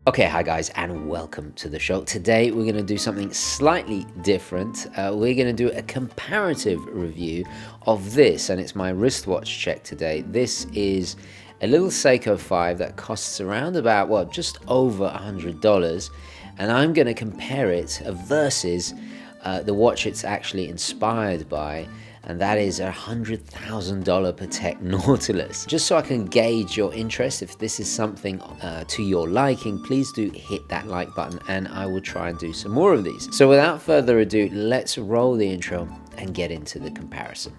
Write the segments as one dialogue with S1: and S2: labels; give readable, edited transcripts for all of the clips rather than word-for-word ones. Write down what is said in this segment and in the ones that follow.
S1: Okay, hi guys, and welcome to the show. Today we're going to do something slightly different. We're going to do a comparative review of this, and it's my wristwatch check today. This is a little Seiko 5 that costs around about, well, just over $100, and I'm going to compare it versus the watch it's actually inspired by, and that is a $100,000 Patek Nautilus. Just so I can gauge your interest, if this is something to your liking, please do hit that like button and I will try and do some more of these. So without further ado, let's roll the intro and get into the comparison.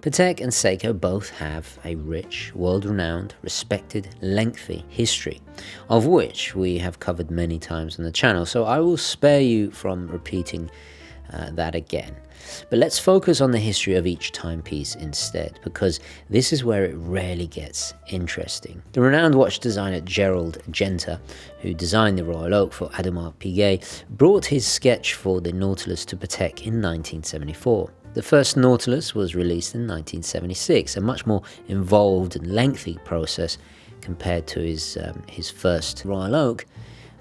S1: Patek and Seiko both have a rich, world-renowned, respected, lengthy history, of which we have covered many times on the channel, so I will spare you from repeating that again. But let's focus on the history of each timepiece instead, because this is where it really gets interesting. The renowned watch designer Gerald Gentry, who designed the Royal Oak for Audemars Piguet, brought his sketch for the Nautilus to Patek in 1974. The first Nautilus was released in 1976, a much more involved and lengthy process compared to his first Royal Oak.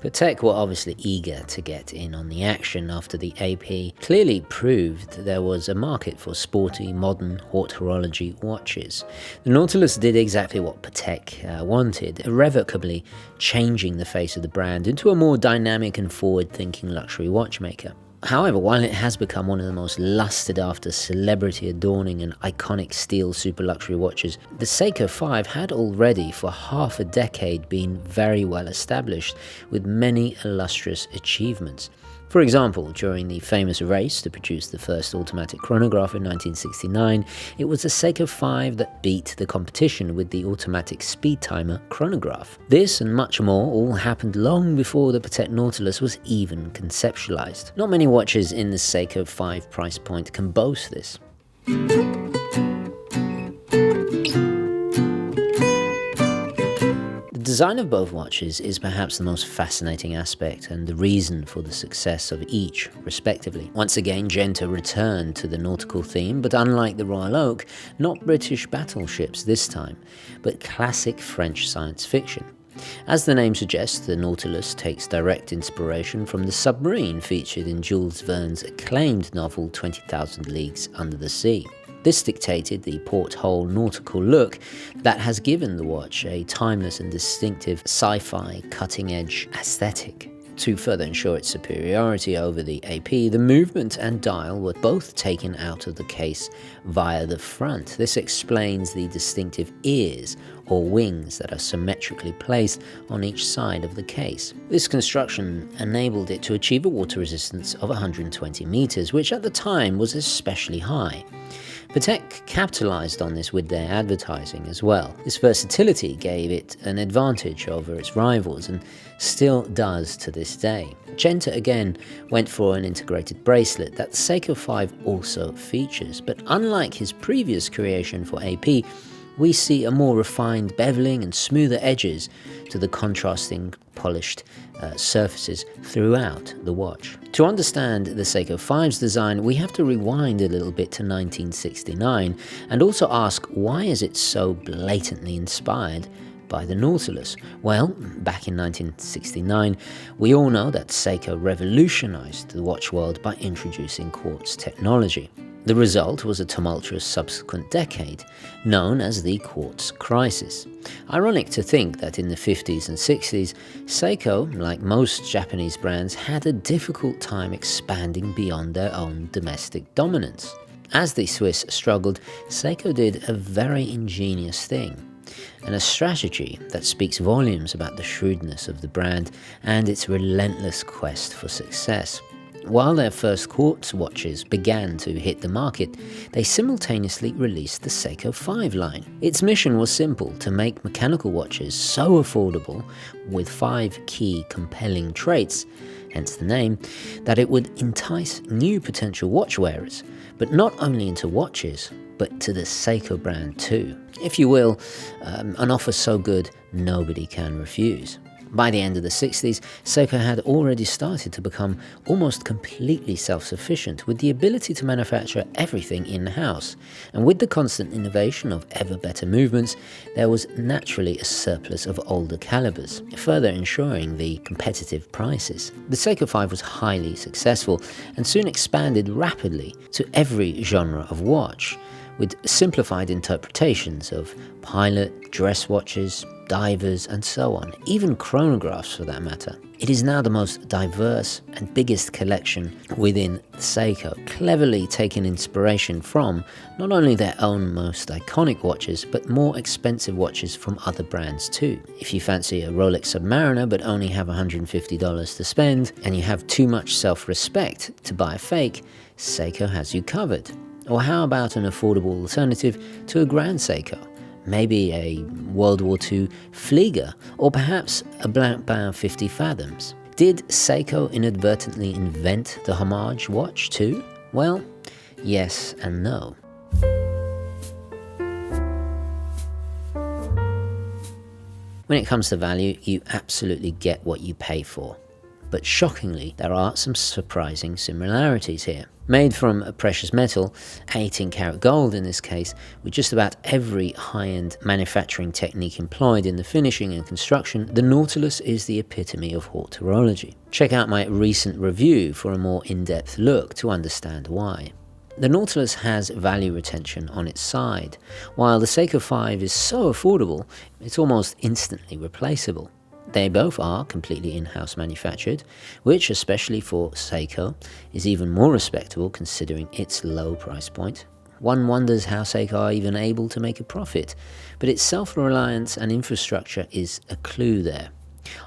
S1: Patek were obviously eager to get in on the action after the AP clearly proved there was a market for sporty, modern, haute horology watches. The Nautilus did exactly what Patek wanted, irrevocably changing the face of the brand into a more dynamic and forward-thinking luxury watchmaker. However, while it has become one of the most lusted after celebrity-adorning and iconic steel super luxury watches, the Seiko 5 had already for half a decade been very well established, with many illustrious achievements. For example, during the famous race to produce the first automatic chronograph in 1969, it was the Seiko 5 that beat the competition with the automatic speed timer chronograph. This and much more all happened long before the Patek Nautilus was even conceptualized. Not many watches in the Seiko 5 price point can boast this. The design of both watches is perhaps the most fascinating aspect and the reason for the success of each, respectively. Once again, Gentry returned to the nautical theme, but unlike the Royal Oak, not British battleships this time, but classic French science fiction. As the name suggests, the Nautilus takes direct inspiration from the submarine featured in Jules Verne's acclaimed novel 20,000 Leagues Under the Sea. This dictated the porthole nautical look that has given the watch a timeless and distinctive sci-fi cutting-edge aesthetic. To further ensure its superiority over the AP, the movement and dial were both taken out of the case via the front. This explains the distinctive ears or wings that are symmetrically placed on each side of the case. This construction enabled it to achieve a water resistance of 120 meters, which at the time was especially high. Patek capitalized on this with their advertising as well. This versatility gave it an advantage over its rivals and still does to this day. Gentry again went for an integrated bracelet that the Seiko 5 also features, but unlike his previous creation for AP, we see a more refined beveling and smoother edges to the contrasting polished surfaces throughout the watch. To understand the Seiko 5's design, we have to rewind a little bit to 1969 and also ask, why is it so blatantly inspired by the Nautilus? Well, back in 1969, we all know that Seiko revolutionized the watch world by introducing quartz technology. The result was a tumultuous subsequent decade, known as the Quartz Crisis. Ironic to think that in the 50s and 60s, Seiko, like most Japanese brands, had a difficult time expanding beyond their own domestic dominance. As the Swiss struggled, Seiko did a very ingenious thing, and a strategy that speaks volumes about the shrewdness of the brand and its relentless quest for success. While their first quartz watches began to hit the market, they simultaneously released the Seiko 5 line. Its mission was simple: to make mechanical watches so affordable, with 5 key compelling traits, hence the name, that it would entice new potential watch wearers, but not only into watches, but to the Seiko brand too. If you will, an offer so good nobody can refuse. By the end of the 60s, Seiko had already started to become almost completely self-sufficient, with the ability to manufacture everything in-house. And with the constant innovation of ever better movements, there was naturally a surplus of older calibers, further ensuring the competitive prices. The Seiko 5 was highly successful and soon expanded rapidly to every genre of watch, with simplified interpretations of pilot, dress watches, divers, and so on, even chronographs for that matter. It is now the most diverse and biggest collection within Seiko, cleverly taking inspiration from not only their own most iconic watches, but more expensive watches from other brands too. If you fancy a Rolex Submariner but only have $150 to spend, and you have too much self-respect to buy a fake, Seiko has you covered. Or how about an affordable alternative to a Grand Seiko? Maybe a World War II Flieger, or perhaps a Blancpain 50 Fathoms. Did Seiko inadvertently invent the homage watch too? Well, yes and no. When it comes to value, you absolutely get what you pay for. But shockingly, there are some surprising similarities here. Made from a precious metal, 18-karat gold in this case, with just about every high-end manufacturing technique employed in the finishing and construction, the Nautilus is the epitome of haute horology. Check out my recent review for a more in-depth look to understand why. The Nautilus has value retention on its side, while the Seiko 5 is so affordable, it's almost instantly replaceable. They both are completely in-house manufactured, which, especially for Seiko, is even more respectable considering its low price point. One wonders how Seiko are even able to make a profit, but its self-reliance and infrastructure is a clue there.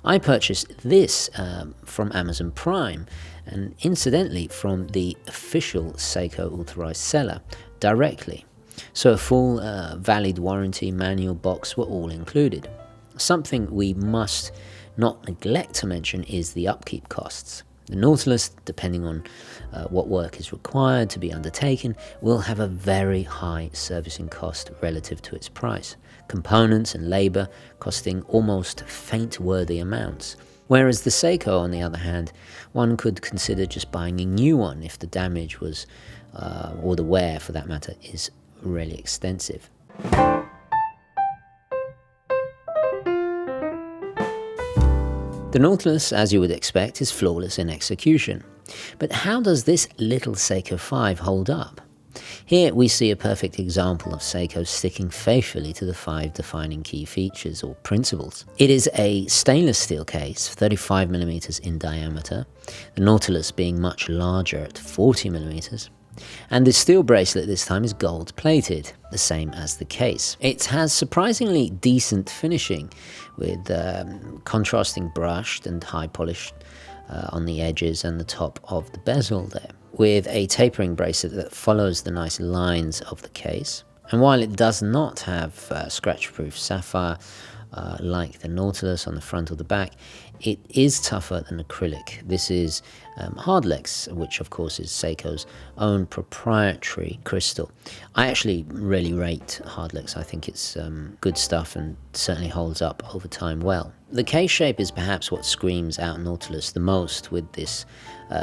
S1: I purchased this from Amazon Prime, and incidentally from the official Seiko authorized seller directly. So a full valid warranty, manual, box were all included. Something we must not neglect to mention is the upkeep costs. The Nautilus, depending on what work is required to be undertaken, will have a very high servicing cost relative to its price, components and labor costing almost faint-worthy amounts. Whereas the Seiko, on the other hand, one could consider just buying a new one if the damage was, or the wear for that matter, is really extensive. The Nautilus, as you would expect, is flawless in execution. But how does this little Seiko 5 hold up? Here we see a perfect example of Seiko sticking faithfully to the 5 defining key features or principles. It is a stainless steel case, 35mm in diameter, the Nautilus being much larger at 40mm. And the steel bracelet this time is gold plated, the same as the case. It has surprisingly decent finishing, with contrasting brushed and high polished on the edges and the top of the bezel there, with a tapering bracelet that follows the nice lines of the case. And while it does not have scratch-proof sapphire like the Nautilus on the front or the back, it is tougher than acrylic. This is Hardlex, which of course is Seiko's own proprietary crystal. I actually really rate Hardlex. I think it's good stuff and certainly holds up over time well. The case shape is perhaps what screams out Nautilus the most, with this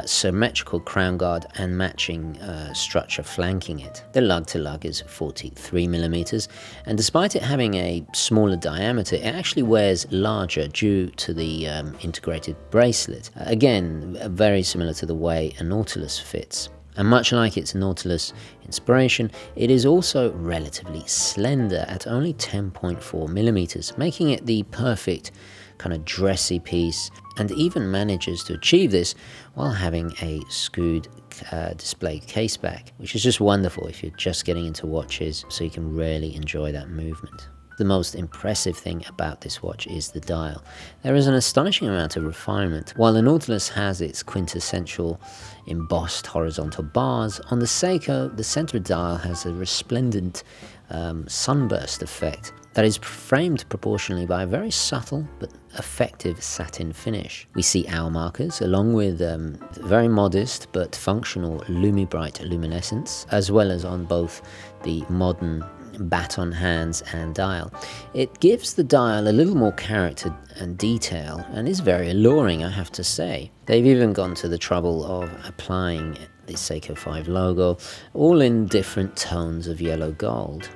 S1: symmetrical crown guard and matching structure flanking it. The lug-to-lug is 43mm, and despite it having a smaller diameter, it actually wears larger due to the integrated bracelet. Again, very similar to the way a Nautilus fits. And much like its Nautilus inspiration, it is also relatively slender at only 10.4mm, making it the perfect kind of dressy piece, and even manages to achieve this while having a skewed display caseback, which is just wonderful if you're just getting into watches, so you can really enjoy that movement. The most impressive thing about this watch is the dial. There is an astonishing amount of refinement. While the Nautilus has its quintessential embossed horizontal bars, on the Seiko, the center dial has a resplendent sunburst effect that is framed proportionally by a very subtle but effective satin finish. We see hour markers along with very modest but functional Lumi-Bright luminescence, as well as on both the modern baton hands and dial. It gives the dial a little more character and detail and is very alluring, I have to say. They've even gone to the trouble of applying the Seiko 5 logo, all in different tones of yellow gold.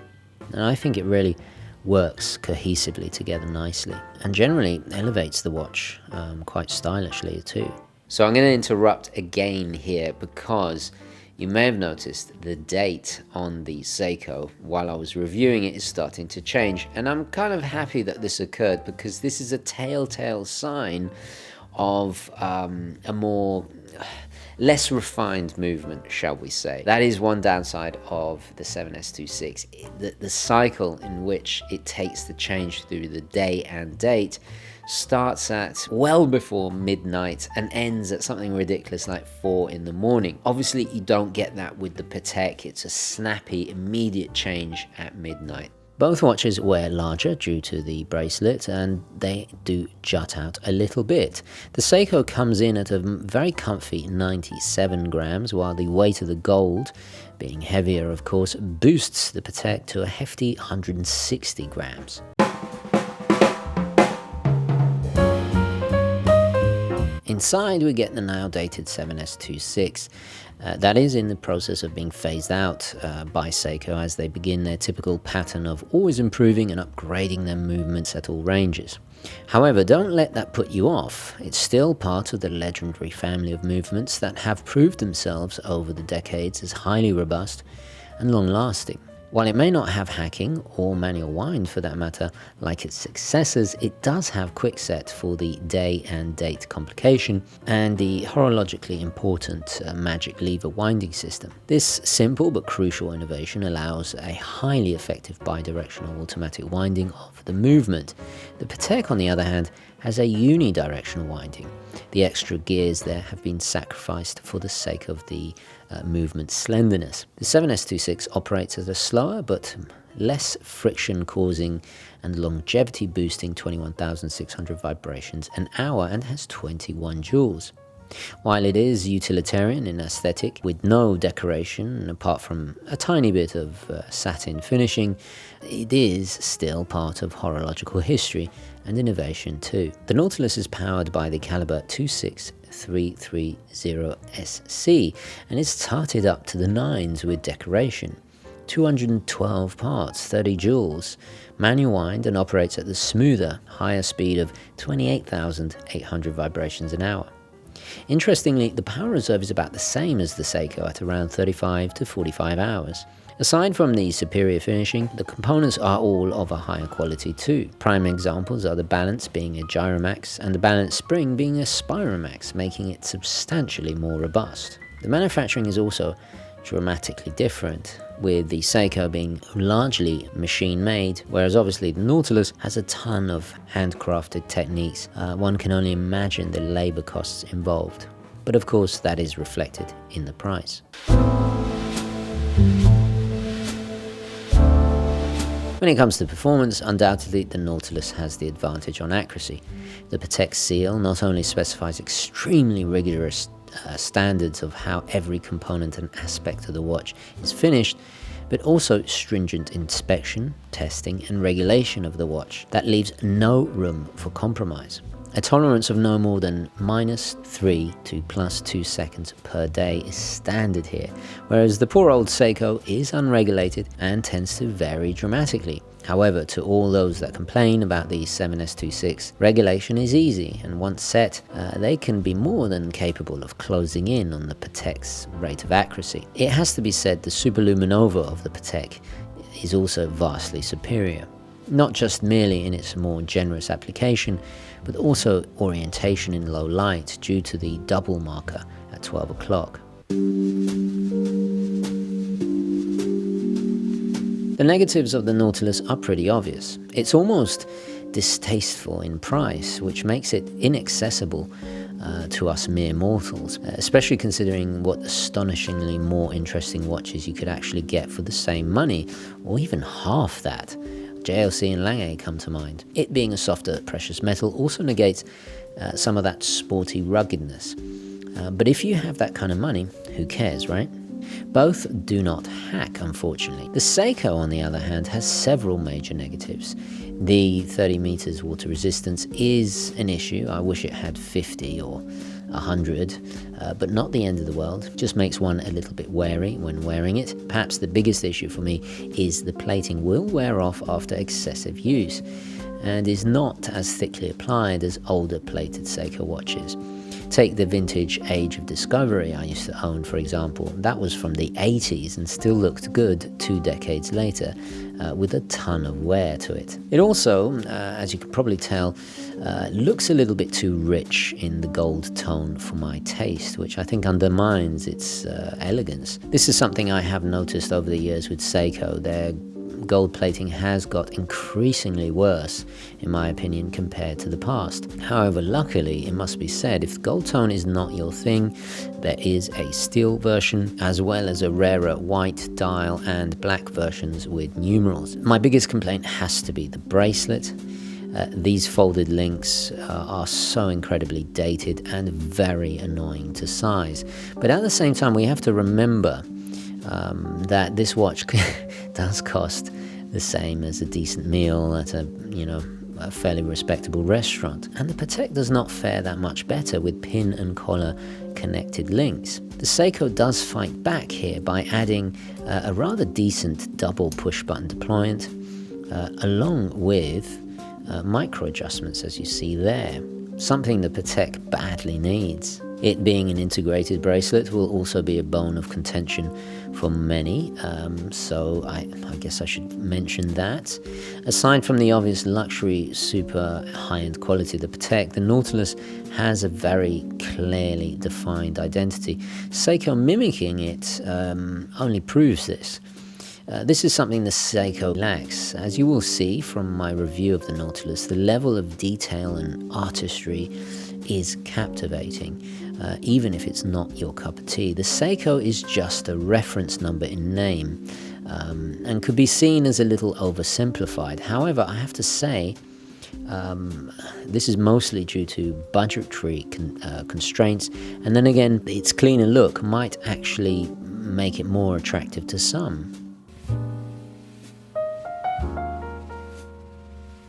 S1: And I think it really works cohesively together nicely, and generally elevates the watch quite stylishly too. So I'm going to interrupt again here because you may have noticed the date on the Seiko while I was reviewing it is starting to change, and I'm kind of happy that this occurred because this is a telltale sign of a more less refined movement, shall we say. That is one downside of the 7S26. The cycle in which it takes the change through the day and date starts at well before midnight and ends at something ridiculous like 4 in the morning. Obviously, you don't get that with the Patek. It's a snappy, immediate change at midnight. Both watches wear larger due to the bracelet, and they do jut out a little bit. The Seiko comes in at a very comfy 97 grams, while the weight of the gold, being heavier of course, boosts the Patek to a hefty 160 grams. Inside we get the now dated 7S26. That is in the process of being phased out by Seiko as they begin their typical pattern of always improving and upgrading their movements at all ranges. However, don't let that put you off. It's still part of the legendary family of movements that have proved themselves over the decades as highly robust and long-lasting. While it may not have hacking, or manual wind for that matter, like its successors, it does have quickset for the day and date complication, and the horologically important magic lever winding system. This simple but crucial innovation allows a highly effective bidirectional automatic winding of the movement. The Patek, on the other hand, has a unidirectional winding. The extra gears there have been sacrificed for the sake of the movement slenderness. The 7S26 operates at a slower but less friction causing and longevity boosting 21,600 vibrations an hour and has 21 joules. While it is utilitarian in aesthetic, with no decoration apart from a tiny bit of satin finishing, it is still part of horological history and innovation too. The Nautilus is powered by the caliber 26330SC and is tarted up to the nines with decoration. 212 parts, 30 joules, manual wind, and operates at the smoother, higher speed of 28,800 vibrations an hour. Interestingly, the power reserve is about the same as the Seiko at around 35 to 45 hours. Aside from the superior finishing, the components are all of a higher quality too. Prime examples are the balance being a Gyromax and the balance spring being a Spiromax, making it substantially more robust. The manufacturing is also dramatically different, with the Seiko being largely machine-made, whereas obviously the Nautilus has a ton of handcrafted techniques. One can only imagine the labor costs involved, but of course that is reflected in the price. When it comes to performance, undoubtedly the Nautilus has the advantage on accuracy. The Patek seal not only specifies extremely rigorous standards of how every component and aspect of the watch is finished, but also stringent inspection, testing and regulation of the watch that leaves no room for compromise. A tolerance of no more than -3 to +2 seconds per day is standard here, whereas the poor old Seiko is unregulated and tends to vary dramatically. However, to all those that complain about the 7S26, regulation is easy, and once set, they can be more than capable of closing in on the Patek's rate of accuracy. It has to be said the Superluminova of the Patek is also vastly superior, not just merely in its more generous application, but also orientation in low light due to the double marker at 12 o'clock. The negatives of the Nautilus are pretty obvious. It's almost distasteful in price, which makes it inaccessible to us mere mortals, especially considering what astonishingly more interesting watches you could actually get for the same money, or even half that. JLC and Lange come to mind. It being a softer precious metal also negates some of that sporty ruggedness. But if you have that kind of money, who cares, right? Both do not hack, unfortunately. The Seiko, on the other hand, has several major negatives. The 30 meters water resistance is an issue. I wish it had 50 or 100, but not the end of the world. Just makes one a little bit wary when wearing it. Perhaps the biggest issue for me is the plating will wear off after excessive use and is not as thickly applied as older plated Seiko watches. Take the vintage Age of Discovery I used to own, for example. That was from the 80s and still looked good 2 decades later, with a ton of wear to it. It also, as you can probably tell, looks a little bit too rich in the gold tone for my taste, which I think undermines its elegance. This is something I have noticed over the years with Seiko. Their gold plating has got increasingly worse, in my opinion, compared to the past. However, luckily, it must be said, if gold tone is not your thing, there is a steel version, as well as a rarer white dial and black versions with numerals. My biggest complaint has to be the bracelet. These folded links are so incredibly dated and very annoying to size. But at the same time, we have to remember that this watch does cost the same as a decent meal at a fairly respectable restaurant. And the Patek does not fare that much better with pin and collar connected links. The Seiko does fight back here by adding a rather decent double push button deployment, along with micro adjustments, as you see there. Something the Patek badly needs. It being an integrated bracelet will also be a bone of contention for many, so I guess I should mention that. Aside from the obvious luxury, super high-end quality of the Patek, the Nautilus has a very clearly defined identity. Seiko mimicking it only proves this. This is something the Seiko lacks. As you will see from my review of the Nautilus, the level of detail and artistry is captivating, even if it's not your cup of tea. The Seiko is just a reference number in name, and could be seen as a little oversimplified. However, I have to say, this is mostly due to budgetary constraints, and then again, its cleaner look might actually make it more attractive to some.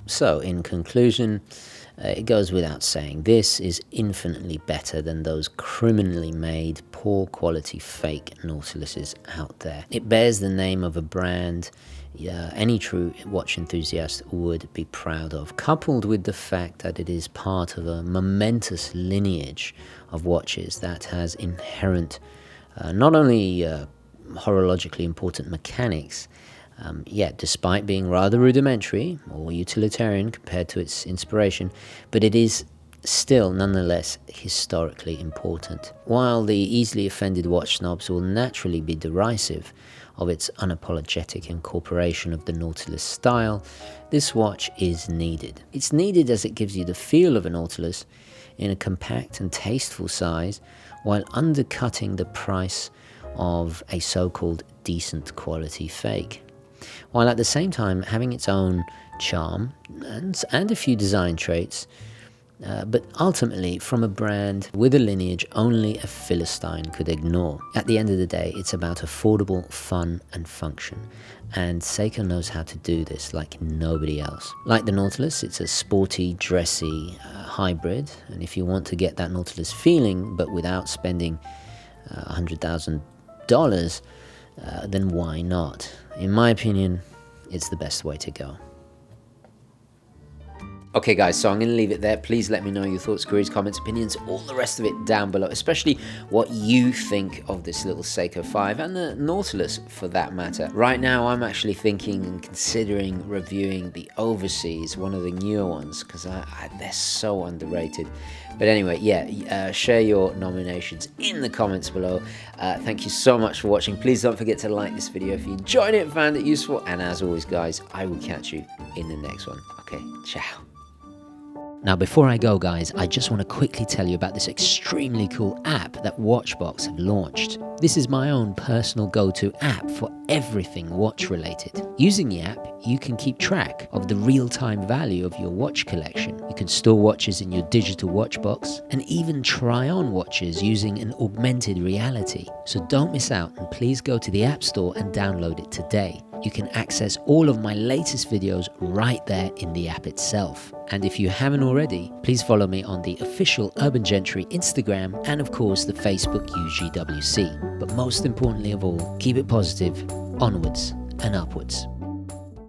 S1: So, in conclusion, it goes without saying, this is infinitely better than those criminally made, poor quality fake Nautiluses out there. It bears the name of a brand any true watch enthusiast would be proud of, coupled with the fact that it is part of a momentous lineage of watches that has inherent, not only horologically important mechanics, yet despite being rather rudimentary or utilitarian compared to its inspiration, but it is still nonetheless historically important. While the easily offended watch snobs will naturally be derisive of its unapologetic incorporation of the Nautilus style, this watch is needed. It's needed as it gives you the feel of a Nautilus in a compact and tasteful size, while undercutting the price of a so-called decent quality fake, while at the same time having its own charm and a few design traits, but ultimately from a brand with a lineage only a Philistine could ignore. At the end of the day, it's about affordable fun and function, and Seiko knows how to do this like nobody else. Like the Nautilus, it's a sporty, dressy hybrid, and if you want to get that Nautilus feeling but without spending $100,000, then why not? In my opinion, it's the best way to go. Okay guys, so I'm going to leave it there. Please let me know your thoughts, queries, comments, opinions, all the rest of it down below, especially what you think of this little Seiko 5 and the Nautilus for that matter. Right now I'm actually thinking and considering reviewing the Overseas, one of the newer ones, because they're so underrated. But anyway, yeah, share your nominations in the comments below. Thank you so much for watching. Please don't forget to like this video if you enjoyed it and found it useful. And as always guys, I will catch you in the next one. Okay, ciao. Now before I go guys, I just want to quickly tell you about this extremely cool app that Watchbox have launched. This is my own personal go-to app for everything watch related. Using the app, you can keep track of the real-time value of your watch collection. You can store watches in your digital watch box and even try on watches using an augmented reality. So don't miss out and please go to the App Store and download it today. You can access all of my latest videos right there in the app itself. And if you haven't already, please follow me on the official Urban Gentry Instagram and of course the Facebook UGWC. But most importantly of all, keep it positive, onwards and upwards.